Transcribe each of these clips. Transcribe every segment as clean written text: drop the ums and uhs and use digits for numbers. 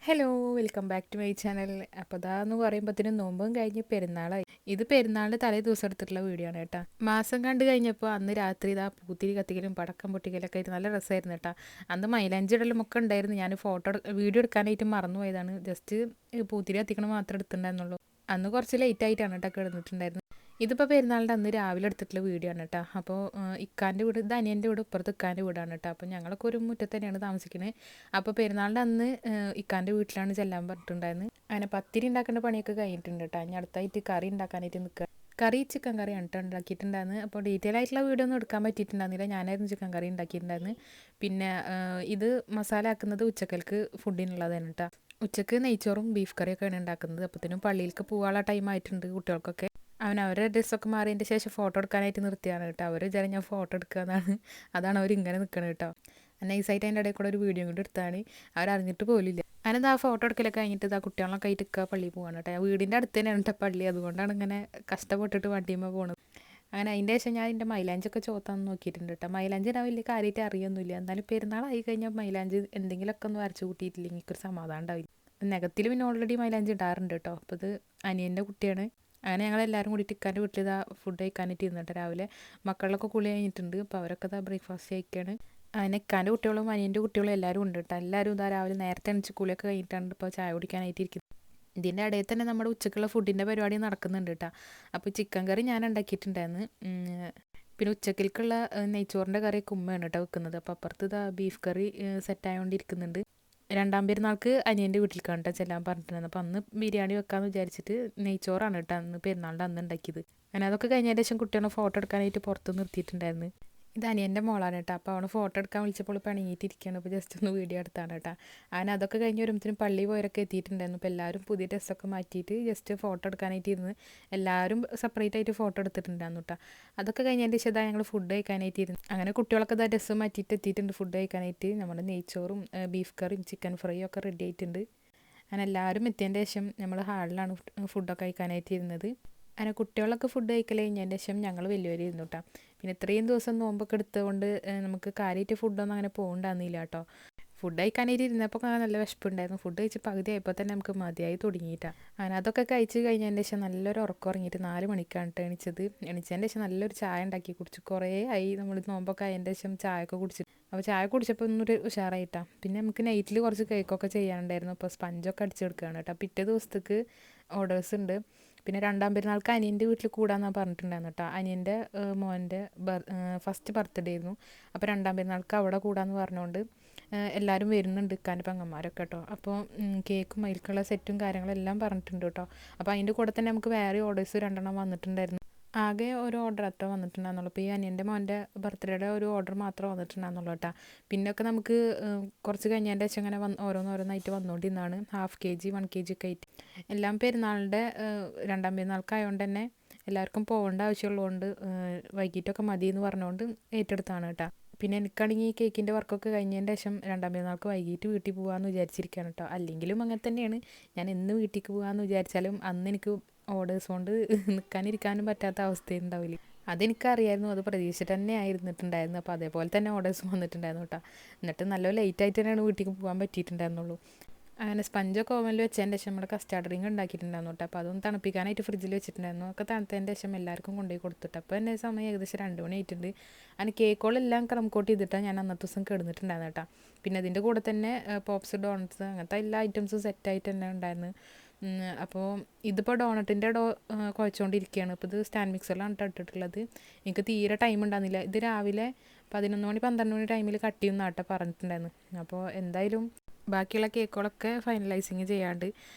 Hello welcome back to my channel. അപ്പോൾ അതാന്ന് പറയുമ്പോഴത്തേനും നോമ്പും കഴിഞ്ഞ് പെരുന്നാളായി. ഇത് പെരുന്നാളിൻ്റെ തലേ ദിവസം എടുത്തിട്ടുള്ള വീഡിയോ ആണ് കേട്ടോ. മാസം കണ്ട് കഴിഞ്ഞപ്പോൾ അന്ന് രാത്രി ഇതാ പൂത്തിരി കത്തിക്കലും പടക്കം പൊട്ടിക്കലൊക്കെ ആയിട്ട് നല്ല രസമായിരുന്നു കേട്ടോ. അന്ന് മൈലാഞ്ചി ഇടലും ഒക്കെ ഉണ്ടായിരുന്നു. ഞാൻ വീഡിയോ എടുക്കാനായിട്ട് മറന്നുപോയതാണ്. ജസ്റ്റ് പൂത്തിരി കത്തിക്കണം മാത്രമേ എടുത്തിട്ടുണ്ടായിരുന്നുള്ളൂ. അന്ന് കുറച്ച് ലേറ്റ് ആയിട്ടാണ് കേട്ടോ കിടന്നിട്ടുണ്ടായിരുന്നത്. ഇതിപ്പോൾ പെരുന്നാളിൻ്റെ അന്ന് രാവിലെ എടുത്തിട്ടുള്ള വീഡിയോ ആണ് കേട്ടോ. അപ്പോൾ ഇക്കാൻ്റെ വീട് ഇത് അനിയൻ്റെ വീട് ഇപ്പുറത്ത് ഇക്കാൻ്റെ വീടാണ് കേട്ടോ. അപ്പോൾ ഞങ്ങളൊക്കെ ഒരു മുറ്റത്ത് തന്നെയാണ് താമസിക്കുന്നത്. അപ്പോൾ പെരുന്നാളിൻ്റെ അന്ന് ഇക്കാൻ്റെ വീട്ടിലാണ് ചെല്ലാൻ പറഞ്ഞിട്ടുണ്ടായിരുന്നത്. അങ്ങനെ പത്തിരി ഉണ്ടാക്കേണ്ട പണിയൊക്കെ കഴിഞ്ഞിട്ടുണ്ട് കേട്ടോ. ഇനി അടുത്തായിട്ട് കറി ഉണ്ടാക്കാനായിട്ട് നിൽക്കുക. കറി ചിക്കൻ കറിയാണ് കേട്ടോ ഉണ്ടാക്കിയിട്ടുണ്ടായിരുന്നു. അപ്പോൾ ഡീറ്റെയിൽ ആയിട്ടുള്ള വീഡിയോ ഒന്നും എടുക്കാൻ പറ്റിയിട്ടുണ്ടായിരുന്നില്ല. ഞാനായിരുന്നു ചിക്കൻ കറി ഉണ്ടാക്കിയിട്ടുണ്ടായിരുന്നു. പിന്നെ ഇത് മസാല ആക്കുന്നത് ഉച്ചക്കൽക്ക് ഫുഡിനുള്ളതാണ് കേട്ടോ. ഉച്ചക്ക് നെയ്ച്ചോറും ബീഫ് കറിയൊക്കെയാണ് ഉണ്ടാക്കുന്നത്. അപ്പോഴത്തേനും പള്ളിയിലേക്ക് പോകാനുള്ള ടൈം ആയിട്ടുണ്ട് കുട്ടികൾക്കൊക്കെ. അവരുടെ ഡ്രസ്സൊക്കെ മാറിയതിൻ്റെ ശേഷം ഫോട്ടോ എടുക്കാനായിട്ട് നിർത്തിയാണ് കേട്ടോ. അവർ വിചാരം ഞാൻ ഫോട്ടോ എടുക്കുക അതാണ് അവർ ഇങ്ങനെ നിൽക്കണം കേട്ടോ. നൈസായിട്ട് അതിൻ്റെ ഇടയിൽ കൂടെ ഒരു വീഡിയോ കൂടി എടുത്താണ്. അവരറിഞ്ഞിട്ട് പോലില്ല. അതിനെന്താ ഫോട്ടോ എടുക്കലൊക്കെ കഴിഞ്ഞിട്ട് ഇതാ കുട്ടികളൊക്കെ ആയിട്ട് പള്ളിയിൽ പോകാണ് കേട്ടോ. വീടിൻ്റെ അടുത്ത് തന്നെയാണ് കേട്ടോ പള്ളി. അതുകൊണ്ടാണ് ഇങ്ങനെ കഷ്ടപ്പെട്ടിട്ട് വണ്ടിയുമ്പോൾ പോകുന്നത്. അങ്ങനെ അതിൻ്റെ ശേഷം ഞാൻ എൻ്റെ മൈലാഞ്ചൊക്കെ ചോത്താന്ന് നോക്കിയിട്ടുണ്ട് കേട്ടോ. മൈലാഞ്ചി ഇടാൻ വലിയ കാര്യമായിട്ട് അറിയൊന്നുമില്ല. എന്നാലും പെരുന്നാളായി കഴിഞ്ഞാൽ മൈലാഞ്ചി എന്തെങ്കിലുമൊക്കെ ഒന്ന് വരച്ച് കൂട്ടിയിട്ടില്ലെങ്കിൽ എനിക്കൊരു സമാധാനം ഉണ്ടാവില്ല. നെഗത്തിൽ പിന്നെ ഓൾറെഡി മൈലാഞ്ചി ഇടാറുണ്ട് കേട്ടോ. അപ്പോൾ ഇത് അനിയൻ്റെ കുട്ടിയാണ്. അങ്ങനെ ഞങ്ങളെല്ലാവരും കൂടി ഇക്കാൻ്റെ വീട്ടിൽ ഇതാ ഫുഡ് കഴിക്കാനായിട്ട് ഇരുന്നിട്ട് രാവിലെ മക്കളിലൊക്കെ കുളി കഴിഞ്ഞിട്ടുണ്ട്. അപ്പോൾ അവരൊക്കെ ഇതാ ബ്രേക്ക്ഫാസ്റ്റ് കഴിക്കുകയാണ്. അങ്ങനെ ഇക്കാൻ്റെ കുട്ടികളും അനിയൻ്റെ കുട്ടികളും എല്ലാവരും ഉണ്ട് കേട്ടോ. എല്ലാവരും ഇതാ രാവിലെ നേരത്തെ എണിച്ച് കുളിയൊക്കെ കഴിഞ്ഞിട്ടാണ് ഇപ്പോൾ ചായ കുടിക്കാനായിട്ട് ഇരിക്കുന്നത്. ഇതിൻ്റെ ഇടയിൽ തന്നെ നമ്മുടെ ഉച്ചക്കുള്ള ഫുഡിൻ്റെ പരിപാടി നടക്കുന്നുണ്ട് കേട്ടോ. അപ്പോൾ ചിക്കൻ കറി ഞാൻ ഉണ്ടാക്കിയിട്ടുണ്ടായിരുന്നു. പിന്നെ ഉച്ചക്കൽക്കുള്ള നെയ്ച്ചോറിൻ്റെ കറിയൊക്കെ ഉമ്മയാണ് കേട്ടോ വെക്കുന്നത്. അപ്പോൾ അപ്പുറത്ത് ഇതാ ബീഫ് കറി സെറ്റായോണ്ടിരിക്കുന്നുണ്ട്. രണ്ടാം പെരുന്നാൾക്ക് അനിയൻ്റെ വീട്ടിലേക്കാണ് കേട്ടോ ചെല്ലാൻ പറഞ്ഞിട്ടുണ്ടായിരുന്നു. അപ്പോൾ അന്ന് ബിരിയാണി വെക്കാമെന്ന് വിചാരിച്ചിട്ട് നെയ്ച്ചോറാണ് കേട്ടോ അന്ന് പെരുന്നാളിൻ്റെ അന്ന് ഉണ്ടാക്കിയത്. അങ്ങനെ അതൊക്കെ കഴിഞ്ഞതിന് ശേഷം കുട്ടികളെ ഫോട്ടോ എടുക്കാനായിട്ട് പുറത്ത് നിർത്തിയിട്ടുണ്ടായിരുന്നു. ഇത് അനിയൻ്റെ മോളാണ് കേട്ടോ. അപ്പോൾ അവൾ ഫോട്ടോ എടുക്കാൻ വിളിച്ചപ്പോൾ പണിയിട്ടിരിക്കുകയാണ്. അപ്പോൾ ജസ്റ്റ് ഒന്ന് വീഡിയോ എടുത്താണ് കേട്ടോ. അങ്ങനെ അതൊക്കെ കഴിഞ്ഞ് വരുമ്പോഴത്തേനും പള്ളി പോയവരൊക്കെ എത്തിയിട്ടുണ്ടായിരുന്നു. അപ്പോൾ എല്ലാവരും പുതിയ ഡ്രസ്സൊക്കെ മാറ്റിയിട്ട് ജസ്റ്റ് ഫോട്ടോ എടുക്കാനായിട്ട് ഇരുന്ന് എല്ലാവരും സെപ്പറേറ്റ് ആയിട്ട് ഫോട്ടോ എടുത്തിട്ടുണ്ടായിരുന്നു കേട്ടോ. അതൊക്കെ കഴിഞ്ഞതിൻ്റെ ശേഷം ഞങ്ങൾ ഫുഡ് കഴിക്കാനായിട്ട് ഇരുന്നു. അങ്ങനെ കുട്ടികളൊക്കെ ഇതാ ഡ്രസ്സ് മാറ്റിയിട്ട് എത്തിയിട്ടുണ്ട് ഫുഡ് കഴിക്കാനായിട്ട്. നമ്മുടെ നെയ്ച്ചോറും ബീഫ് കറിയും ചിക്കൻ ഫ്രൈയും ഒക്കെ റെഡി ആയിട്ടുണ്ട്. അങ്ങനെ എല്ലാവരും എത്തിയതിൻ്റെ ശേഷം നമ്മൾ ഹാളിലാണ് ഫുഡൊക്കെ കഴിക്കാനായിട്ട് ഇരുന്നത്. അങ്ങനെ കുട്ടികളൊക്കെ ഫുഡ് കഴിക്കൽ കഴിഞ്ഞതിൻ്റെ ശേഷം ഞങ്ങൾ വലിയവർ ഇരുന്നു കേട്ടോ. പിന്നെ ഇത്രയും ദിവസം നോമ്പൊക്കെ എടുത്തുകൊണ്ട് നമുക്ക് കാര്യമായിട്ട് ഫുഡൊന്നും അങ്ങനെ പോകണ്ടായിരുന്നില്ല കേട്ടോ. ഫുഡ് കഴിക്കാനായിട്ട് ഇരുന്നപ്പോൾ നല്ല വിശപ്പുണ്ടായിരുന്നു. ഫുഡ് കഴിച്ച് പകുതി ആയപ്പോൾ തന്നെ നമുക്ക് മതിയായി തുടങ്ങിയിട്ടാണ്. അങ്ങനെ അതൊക്കെ കഴിച്ച് കഴിഞ്ഞതിൻ്റെ ശേഷം നല്ലൊരു ഉറക്കം ഉറങ്ങിയിട്ട് 4 മണിക്കാണ് കേട്ടോ എണിച്ചത്. എണിച്ചതിൻ്റെ ശേഷം നല്ലൊരു ചായ ഉണ്ടാക്കി കുടിച്ചു. കുറേ ആയി നമ്മൾ നോമ്പൊക്കെ അതിൻ്റെ ശേഷം ചായയൊക്കെ കുടിച്ചു. അപ്പോൾ ചായ കുടിച്ചപ്പോൾ ഒന്നൊരു ഉഷാറായിട്ടാണ്. പിന്നെ നമുക്ക് നൈറ്റിൽ കുറച്ച് കേക്കൊക്കെ ചെയ്യാനുണ്ടായിരുന്നു. അപ്പോൾ സ്പഞ്ചൊക്കെ അടിച്ചെടുക്കുകയാണ് കേട്ടോ. പിറ്റേ ദിവസത്തേക്ക് ഓർഡേഴ്സ് ഉണ്ട്. പിന്നെ രണ്ടാം പെരുന്നാൾക്ക് അനിയൻ്റെ വീട്ടിൽ കൂടാന്നാണ് പറഞ്ഞിട്ടുണ്ടായിരുന്നു കേട്ടോ. അനിയൻ്റെ മോൻ്റെ ഫസ്റ്റ് ബർത്ത്ഡേ ആയിരുന്നു. അപ്പോൾ രണ്ടാം പെരുന്നാൾക്ക് അവിടെ കൂടാന്ന് പറഞ്ഞുകൊണ്ട് എല്ലാവരും വരുന്നുണ്ട് ഇക്കാൻ്റെ പെങ്ങന്മാരൊക്കെ കേട്ടോ. അപ്പോൾ കേക്കും അതിലേക്കുള്ള സെറ്റും കാര്യങ്ങളെല്ലാം പറഞ്ഞിട്ടുണ്ട് കേട്ടോ. അപ്പോൾ അതിൻ്റെ കൂടെ തന്നെ നമുക്ക് വേറെ ഓർഡേഴ്സ് 2 വന്നിട്ടുണ്ടായിരുന്നു. ആകെ ഒരു ഓർഡർ അത്ര വന്നിട്ടുണ്ടായിരുന്നുള്ളൂ. ഇപ്പോൾ ഈ അനിയൻ്റെ മോൻ്റെ ബർത്ത്ഡേയുടെ ഒരു ഓർഡർ മാത്രമേ വന്നിട്ടുണ്ടായിരുന്നുള്ളൂ കേട്ടോ. പിന്നെയൊക്കെ നമുക്ക് കുറച്ച് കഴിഞ്ഞതിൻ്റെ ശേഷം അങ്ങനെ ഓരോന്നായിട്ട് വന്നുകൊണ്ടിരുന്നതാണ്. 1/2 kg 1 kg ഒക്കെ ആയിട്ട് എല്ലാം പെരുന്നാളിൻ്റെ രണ്ടാം പെരുന്നാൾക്കായതുകൊണ്ട് തന്നെ എല്ലാവർക്കും പോകേണ്ട ആവശ്യമുള്ളതുകൊണ്ട് വൈകിട്ടൊക്കെ മതി എന്ന് പറഞ്ഞുകൊണ്ട് ഏറ്റെടുത്താണ് കേട്ടോ. പിന്നെ എനിക്കാണെങ്കിൽ ഈ കേക്കിൻ്റെ വർക്കൊക്കെ കഴിഞ്ഞതിൻ്റെ ശേഷം രണ്ടാം പെരുന്നാൾക്ക് വൈകിട്ട് വീട്ടിൽ പോകാമെന്ന് വിചാരിച്ചിരിക്കുകയാണ് കേട്ടോ. അല്ലെങ്കിലും അങ്ങനെ തന്നെയാണ്. ഞാൻ എന്ന് വീട്ടിലേക്ക് പോകാമെന്ന് വിചാരിച്ചാലും അന്ന് എനിക്ക് ഓർഡേഴ്സ് കൊണ്ട് നിൽക്കാനിരിക്കാനും പറ്റാത്ത അവസ്ഥയുണ്ടാവില്ല. അതെനിക്കറിയായിരുന്നു. അത് പ്രതീക്ഷിച്ചിട്ട് തന്നെ ആയിരുന്നിട്ടുണ്ടായിരുന്നു. അപ്പോൾ അതേപോലെ തന്നെ ഓർഡേഴ്സ് വന്നിട്ടുണ്ടായിരുന്നു കേട്ടോ. എന്നിട്ട് നല്ല ലേറ്റ് ആയിട്ട് തന്നെയാണ് വീട്ടിലേക്ക് പോകാൻ പറ്റിയിട്ടുണ്ടായിരുന്നുള്ളൂ. അങ്ങനെ സ്പഞ്ചൊക്കെ ഓവനിൽ വെച്ചതിൻ്റെ ശേഷം നമ്മുടെ കസ്റ്റാർഡ് റിങ് ഉണ്ടാക്കിയിട്ടുണ്ടായിരുന്നു കേട്ടോ. അപ്പോൾ അതൊന്ന് തണുപ്പിക്കാനായിട്ട് ഫ്രിഡ്ജിൽ വെച്ചിട്ടുണ്ടായിരുന്നു. ഒക്കെ തണുത്തതിൻ്റെ ശേഷം എല്ലാവർക്കും കൊണ്ടുപോയി കൊടുത്തിട്ട് അപ്പോൾ എൻ്റെ സമയം ഏകദേശം 2 മണി ആയിട്ടുണ്ട്. അങ്ങനെ കേക്കുകളെല്ലാം ക്രംകോട്ട് ചെയ്തിട്ടാണ് ഞാൻ അന്നത്തെ ദിവസം കിടന്നിട്ടുണ്ടായിരുന്നു കേട്ടോ. പിന്നെ അതിൻ്റെ കൂടെ തന്നെ പോപ്സ് ഡോണറ്റ്സ് അങ്ങനത്തെ എല്ലാ ഐറ്റംസും സെറ്റായിട്ട് തന്നെ ഉണ്ടായിരുന്നു. അപ്പോൾ ഇതിപ്പോൾ ഡോണറ്റിൻ്റെ കുഴച്ചുകൊണ്ടിരിക്കുകയാണ്. ഇപ്പോൾ ഇത് സ്റ്റാൻഡ് മിക്സറിലാണ് ഇട്ടിട്ടുള്ളത്. എനിക്ക് തീരെ ടൈം ഉണ്ടായിരുന്നില്ല. ഇത് രാവിലെ 11 മണി 12 മണി ടൈമിൽ കട്ട് ചെയ്യുന്ന പറഞ്ഞിട്ടുണ്ടായിരുന്നു. അപ്പോൾ എന്തായാലും ബാക്കിയുള്ള കേക്കുകളൊക്കെ ഫൈനലൈസിങ് ചെയ്യാണ്ട്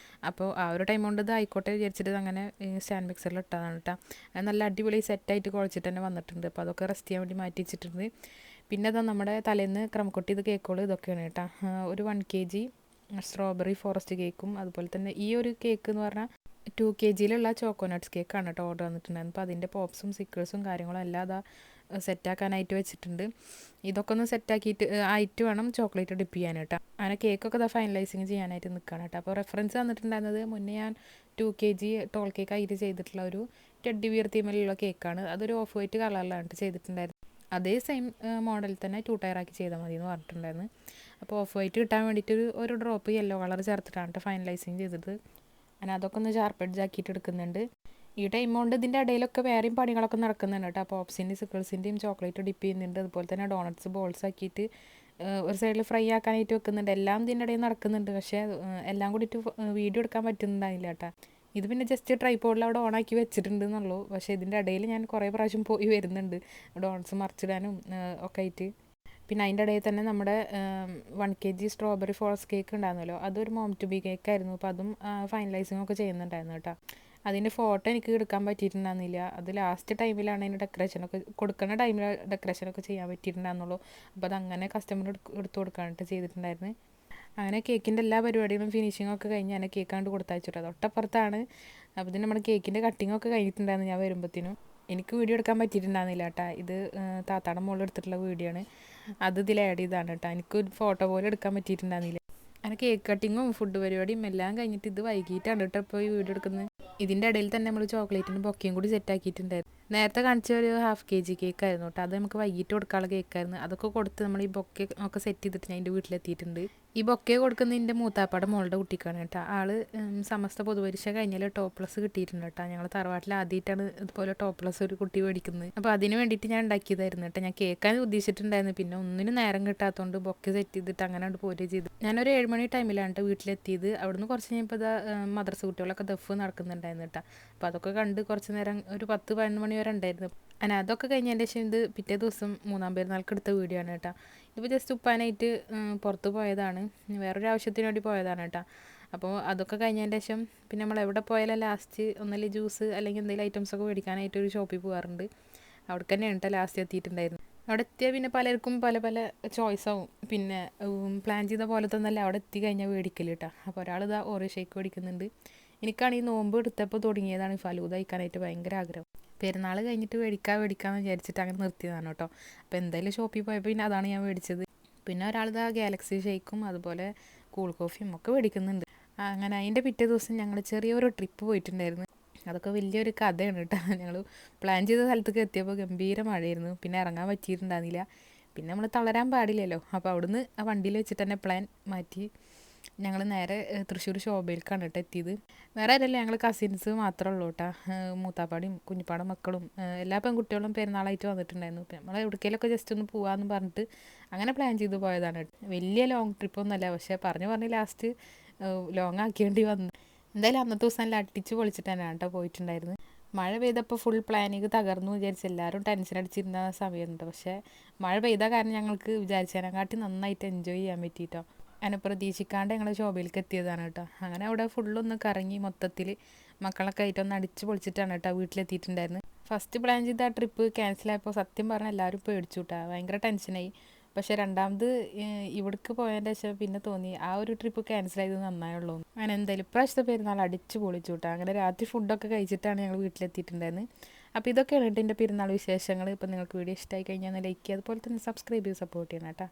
അപ്പോൾ ആ ഒരു ടൈം കൊണ്ട് ഇത് ആയിക്കോട്ടെ വിചാരിച്ചിട്ട് അങ്ങനെ സ്റ്റാൻഡ് മിക്സറിൽ ഇട്ടതാണ് കേട്ടോ. നല്ല അടിപൊളി സെറ്റായിട്ട് കുഴച്ചിട്ട് തന്നെ വന്നിട്ടുണ്ട്. അപ്പോൾ അതൊക്കെ റെസ്റ്റ് ചെയ്യാൻ വേണ്ടി മാറ്റി വെച്ചിട്ടുണ്ട്. പിന്നെ അതാ നമ്മുടെ തലേന്ന് ക്രമക്കൊട്ടി ഇത് കേക്കുകൾ ഇതൊക്കെയാണ് കേട്ടോ. ഒരു 1 kg സ്ട്രോബെറി ഫോറസ്റ്റ് കേക്കും അതുപോലെ തന്നെ ഈ ഒരു കേക്ക് എന്ന് പറഞ്ഞാൽ 2 kgയിലുള്ള ചോക്കോനട്ട്സ് കേക്കാണ് കേട്ടോ ഓർഡർ വന്നിട്ടുണ്ടായിരുന്നു. അപ്പോൾ അതിൻ്റെ പോപ്സും സ്റ്റിക്കേഴ്സും കാര്യങ്ങളും എല്ലാം അതാ സെറ്റാക്കാനായിട്ട് വെച്ചിട്ടുണ്ട്. ഇതൊക്കെ ഒന്ന് സെറ്റാക്കിയിട്ട് ആയിട്ട് വേണം ചോക്ലേറ്റ് ഡിപ്പ് ചെയ്യാൻ കേട്ടോ. അങ്ങനെ കേക്കൊക്കെ ഇതാ ഫൈനലൈസിങ് ചെയ്യാനായിട്ട് നിൽക്കുകയാണ് കേട്ടോ. അപ്പോൾ റെഫറൻസ് തന്നിട്ടുണ്ടായിരുന്നത് മുന്നേ ഞാൻ 2 kg ടോൾ കേക്ക് ആയിട്ട് ചെയ്തിട്ടുള്ള ഒരു ടെഡ്ഡി ബിയർ തീമിലുള്ള കേക്കാണ്. അതൊരു ഓഫ് വൈറ്റ് കളറിലാണ് ചെയ്തിട്ടുണ്ടായിരുന്നത്. അതേ സെയിം മോഡൽ തന്നെ 2 ടയറാക്കി ചെയ്താൽ മതി എന്ന് പറഞ്ഞിട്ടുണ്ടായിരുന്നു. അപ്പോൾ ഓഫ് വൈറ്റ് കിട്ടാൻ വേണ്ടിയിട്ട് ഒരു ഡ്രോപ്പ് യെല്ലോ കളർ ചേർത്തിട്ടാണ് കേട്ടോ ഫൈനലൈസിങ് ചെയ്തത്. ഞാൻ അതൊക്കെ ഒന്ന് ഷാർപ്പ് എഡ്ജ് ആക്കിയിട്ട് എടുക്കുന്നുണ്ട്. ഈ ടൈം കൊണ്ട് ഇതിൻ്റെ ഇടയിലൊക്കെ വേറെയും പണികളൊക്കെ നടക്കുന്നുണ്ട് കേട്ടോ. പോപ്സിൻ്റെയും സിക്കിൾസിൻ്റെയും ചോക്ലേറ്റ് ഡിപ്പ് ചെയ്യുന്നുണ്ട്. അതുപോലെ തന്നെ ഡോണറ്റ്സ് ബോൾസ് ആക്കിയിട്ട് ഒരു സൈഡിൽ ഫ്രൈ ആക്കാനായിട്ട് വെക്കുന്നുണ്ട്. എല്ലാം ഇതിൻ്റെ ഇടയിൽ നടക്കുന്നുണ്ട്. പക്ഷേ എല്ലാം കൂടിയിട്ട് വീഡിയോ എടുക്കാൻ പറ്റുന്നുണ്ടായില്ല കേട്ടോ. ഇത് പിന്നെ ജസ്റ്റ് ട്രൈപോഡിൽ അവിടെ ഓണാക്കി വെച്ചിട്ടുണ്ട് എന്നുള്ളൂ. പക്ഷേ ഇതിൻ്റെ ഇടയിൽ ഞാൻ കുറേ പ്രാവശ്യം പോയി വരുന്നുണ്ട് ഡോണറ്റ്സ് മറിച്ചിടാനും ഒക്കെ ആയിട്ട്. പിന്നെ അതിൻ്റെ ഇടയിൽ തന്നെ നമ്മുടെ 1 kg സ്ട്രോബെറി ഫോൾസ് കേക്ക് ഉണ്ടായിരുന്നല്ലോ, അതൊരു മോം ടു ബി കേക്കായിരുന്നു. അപ്പോൾ അതും ഫൈനലൈസിങ് ഒക്കെ ചെയ്യുന്നുണ്ടായിരുന്നു കേട്ടോ. അതിൻ്റെ ഫോട്ടോ എനിക്ക് എടുക്കാൻ പറ്റിയിട്ടുണ്ടായിരുന്നില്ല. അത് ലാസ്റ്റ് ടൈമിലാണ് അതിൻ്റെ ഡെക്കറേഷനൊക്കെ കൊടുക്കുന്ന ടൈമിൽ ഡെക്കറേഷനൊക്കെ ചെയ്യാൻ പറ്റിയിട്ടുണ്ടായിരുന്നുള്ളൂ. അപ്പോൾ അതങ്ങനെ കസ്റ്റമർ എടുത്തു കൊടുക്കാനായിട്ട് ചെയ്തിട്ടുണ്ടായിരുന്നു. അങ്ങനെ കേക്കിൻ്റെ എല്ലാ പരിപാടികളും ഫിനിഷിങ്ങൊക്കെ കഴിഞ്ഞ് ഞാൻ കേക്ക് കണ്ട് കൊടുത്തയച്ചിട്ട് തൊട്ടപ്പുറത്താണ്. അപ്പോൾ ഇതിന് നമ്മുടെ കേക്കിൻ്റെ കട്ടിങ്ങൊക്കെ കഴിഞ്ഞിട്ടുണ്ടായിരുന്നു ഞാൻ വരുമ്പോഴത്തേനും. എനിക്ക് വീഡിയോ എടുക്കാൻ പറ്റിയിട്ടുണ്ടായിരുന്നില്ല കേട്ടോ. ഇത് താത്താടെ മുകളിൽ എടുത്തിട്ടുള്ള വീഡിയോ ആണ്. അത് ഇതിൽ ആഡ് ചെയ്താണ് കേട്ടോ. എനിക്ക് ഫോട്ടോ പോലും എടുക്കാൻ പറ്റിയിട്ടുണ്ടായിരുന്നില്ല. അങ്ങനെ കേക്ക് കട്ടിങ്ങും ഫുഡ് പരിപാടിയും എല്ലാം കഴിഞ്ഞിട്ട് ഇത് വൈകിട്ടാണ് കേട്ടോ ഇപ്പോൾ ഈ വീഡിയോ എടുക്കുന്നത്. ഇതിൻ്റെ ഇടയിൽ തന്നെ നമ്മൾ ചോക്ലേറ്റിന് ബൊക്കയും കൂടി സെറ്റ് ആക്കിയിട്ടുണ്ടായിരുന്നു. നേരത്തെ കാണിച്ച ഒരു 1/2 kg കേക്കായിരുന്നു കേട്ടോ. അത് നമുക്ക് വൈകിട്ട് കൊടുക്കാനുള്ള കേക്കായിരുന്നു. അതൊക്കെ കൊടുത്ത് നമ്മൾ ഈ ബൊക്കെ ഒക്കെ സെറ്റ് ചെയ്തിട്ട് ഞാൻ എൻ്റെ വീട്ടിലെത്തിയിട്ടുണ്ട്. ഈ ബൊക്കെ കൊടുക്കുന്നത് എൻ്റെ മൂത്താപ്പാടെ മോളുടെ കുട്ടിക്കാണ് കേട്ടോ. ആള് സമസ്ത പൊതുപരീക്ഷ കഴിഞ്ഞാൽ ടോപ്പ് പ്ലസ് കിട്ടിയിട്ടുണ്ട് കേട്ടോ. ഞങ്ങൾ തറവാട്ടിൽ ആദ്യമായിട്ടാണ് ഇതുപോലെ ടോപ്പ് പ്ലസ് ഒരു കുട്ടി മേടിക്കുന്നത്. അപ്പോൾ അതിന് വേണ്ടിയിട്ട് ഞാൻ ഉണ്ടാക്കിയതായിരുന്നു കേട്ടോ. ഞാൻ കേൾക്കാൻ ഉദ്ദേശിച്ചിട്ടുണ്ടായിരുന്നു. പിന്നെ ഒന്നിനും നേരം കിട്ടാത്തതുകൊണ്ട് ബൊക്കെ സെറ്റ് ചെയ്തിട്ട് അങ്ങനെ പോരുകയും ചെയ്തു. ഞാനൊരു 7 മണി ടൈമിലാണ് കേട്ടോ വീട്ടിലെത്തിയത്. അവിടുന്ന് കുറച്ച് കഴിഞ്ഞപ്പോൾ മദ്രസ കുട്ടികളൊക്കെ ദഫ് നടക്കുന്നുണ്ടായിരുന്നു കേട്ടോ. അപ്പോൾ അതൊക്കെ കണ്ട് കുറച്ച് നേരം ഒരു 10-11 മണി വരെ ഉണ്ടായിരുന്നു. അങ്ങനെ അതൊക്കെ കഴിഞ്ഞതിൻ്റെ ശേഷം ഇത് പിറ്റേ ദിവസം 3-ാം പെരുന്നാൾക്ക് എടുത്ത വീഡിയോ ആണ് കേട്ടോ. ഇപ്പോൾ ജസ്റ്റ് ഉപ്പാനായിട്ട് പുറത്ത് പോയതാണ്, വേറൊരു ആവശ്യത്തിന് വേണ്ടി പോയതാണ് കേട്ടോ. അപ്പോൾ അതൊക്കെ കഴിഞ്ഞതിൻ്റെ ശേഷം പിന്നെ നമ്മൾ എവിടെ പോയാലും ലാസ്റ്റ് ഒന്നല്ലെങ്കിൽ ജ്യൂസ് അല്ലെങ്കിൽ എന്തെങ്കിലും ഐറ്റംസൊക്കെ മേടിക്കാനായിട്ട് ഒരു ഷോപ്പിൽ പോകാറുണ്ട്. അവിടെ തന്നെയാണ് കേട്ടോ ലാസ്റ്റ് എത്തിയിട്ടുണ്ടായിരുന്നു. അവിടെ എത്തിയാൽ പിന്നെ പലർക്കും പല പല ചോയ്സാവും. പിന്നെ പ്ലാൻ ചെയ്ത പോലെ തന്നെയല്ല അവിടെ എത്തി കഴിഞ്ഞാൽ മേടിക്കൽ കേട്ടോ. അപ്പോൾ ഒരാളിതാ ഓറിയോ ഷേക്ക് മേടിക്കുന്നുണ്ട്. എനിക്കാണെങ്കിൽ നോമ്പ് എടുത്തപ്പോൾ തുടങ്ങിയതാണ് ഫലൂദ കഴിക്കാനായിട്ട് ഭയങ്കര ആഗ്രഹം. പെരുന്നാൾ കഴിഞ്ഞിട്ട് മേടിക്കാമെന്ന് വിചാരിച്ചിട്ട് അങ്ങനെ നിർത്തിയതാണ് കേട്ടോ. അപ്പോൾ എന്തായാലും ഷോപ്പിൽ പോയപ്പോൾ പിന്നെ അതാണ് ഞാൻ മേടിച്ചത്. പിന്നെ ഒരാളിതാ ഗാലക്സി ഷേക്കും അതുപോലെ കൂൾ കോഫിയും ഒക്കെ മേടിക്കുന്നുണ്ട്. അങ്ങനെ അതിൻ്റെ പിറ്റേ ദിവസം ഞങ്ങൾ ചെറിയൊരു ട്രിപ്പ് പോയിട്ടുണ്ടായിരുന്നു. അതൊക്കെ വലിയൊരു കഥയാണ് കേട്ടോ. ഞങ്ങൾ പ്ലാൻ ചെയ്ത സ്ഥലത്തേക്ക് എത്തിയപ്പോൾ ഗംഭീര മഴയായിരുന്നു. പിന്നെ ഇറങ്ങാൻ പറ്റിയിട്ടുണ്ടായിരുന്നില്ല. പിന്നെ നമ്മൾ തളരാൻ പാടില്ലല്ലോ. അപ്പോൾ അവിടുന്ന് ആ വണ്ടിയിൽ വെച്ചിട്ട് തന്നെ പ്ലാൻ മാറ്റി ഞങ്ങൾ നേരെ തൃശ്ശൂർ ശോഭയിലേക്കാണ് കേട്ടോ എത്തിയത്. വേറെ ആരല്ല, ഞങ്ങൾ കസിൻസ് മാത്രമേ ഉള്ളൂ കേട്ടോ. മൂത്താപ്പാടിയും കുഞ്ഞിപ്പാടും മക്കളും എല്ലാ പെൺകുട്ടികളും പെരുന്നാളായിട്ട് വന്നിട്ടുണ്ടായിരുന്നു. പിന്നെ നമ്മൾ എവിടേക്കെങ്കിലുമൊക്കെ ജസ്റ്റ് ഒന്ന് പോകാമെന്ന് പറഞ്ഞിട്ട് അങ്ങനെ പ്ലാൻ ചെയ്ത് പോയതാണ്. വലിയ ലോങ് ട്രിപ്പൊന്നുമല്ല, പക്ഷേ പറഞ്ഞ് ലാസ്റ്റ് ലോങ് ആക്കേണ്ടി വന്നു. എന്തായാലും അന്നത്തെ ദിവസം എല്ലാം അടിച്ച് പൊളിച്ചിട്ട് തന്നെയാണ് കേട്ടോ പോയിട്ടുണ്ടായിരുന്നു. മഴ പെയ്തപ്പോൾ ഫുൾ പ്ലാനിങ് തകർന്നു വിചാരിച്ച് എല്ലാവരും ടെൻഷൻ അടിച്ചിരുന്ന സമയമുണ്ട്. പക്ഷേ മഴ പെയ്ത കാരണം ഞങ്ങൾക്ക് വിചാരിച്ചതിനെക്കാട്ടി നന്നായിട്ട് എൻജോയ് ചെയ്യാൻ പറ്റിയിട്ടോ. അങ്ങനെ പ്രതീക്ഷിക്കാണ്ട് ഞങ്ങൾ ശോഭയിലേക്ക് എത്തിയതാണ് കേട്ടോ. അങ്ങനെ അവിടെ ഫുള്ളൊന്ന് കറങ്ങി മൊത്തത്തിൽ മക്കളൊക്കെ ആയിട്ടൊന്ന് അടിച്ച് പൊളിച്ചിട്ടാണ് കേട്ടോ വീട്ടിലെത്തിയിട്ടുണ്ടായിരുന്നത്. ഫസ്റ്റ് പ്ലാൻ ചെയ്ത ആ ട്രിപ്പ് ക്യാൻസലായപ്പോൾ സത്യം പറഞ്ഞാൽ എല്ലാവരും പേടിച്ചു കേട്ടോ. ഭയങ്കര ടെൻഷനായി. പക്ഷേ രണ്ടാമത് ഇവിടേക്ക് പോയതിൻ്റെ ശേഷം പിന്നെ തോന്നി ആ ഒരു ട്രിപ്പ് ക്യാൻസലായത് നന്നായുള്ളൂ. അങ്ങനെ എന്തായാലും ഇപ്രാവശ്യത്തെ പെരുന്നാൾ അടിച്ച് പൊളിച്ചു കേട്ടോ. അങ്ങനെ രാത്രി ഫുഡൊക്കെ കഴിച്ചിട്ടാണ് ഞങ്ങൾ വീട്ടിലെത്തിയിട്ടുണ്ടായിരുന്നത്. അപ്പോൾ ഇതൊക്കെയാണ് കേട്ടോ എൻ്റെ പെരുന്നാൾ വിശേഷങ്ങൾ. ഇപ്പോൾ നിങ്ങൾക്ക് വീഡിയോ ഇഷ്ടമായി കഴിഞ്ഞാൽ ലൈക്ക് ചെയ്യുക, അതുപോലെ തന്നെ സബ്സ്ക്രൈബ് ചെയ്ത് സപ്പോർട്ട് ചെയ്യണം കേട്ടോ.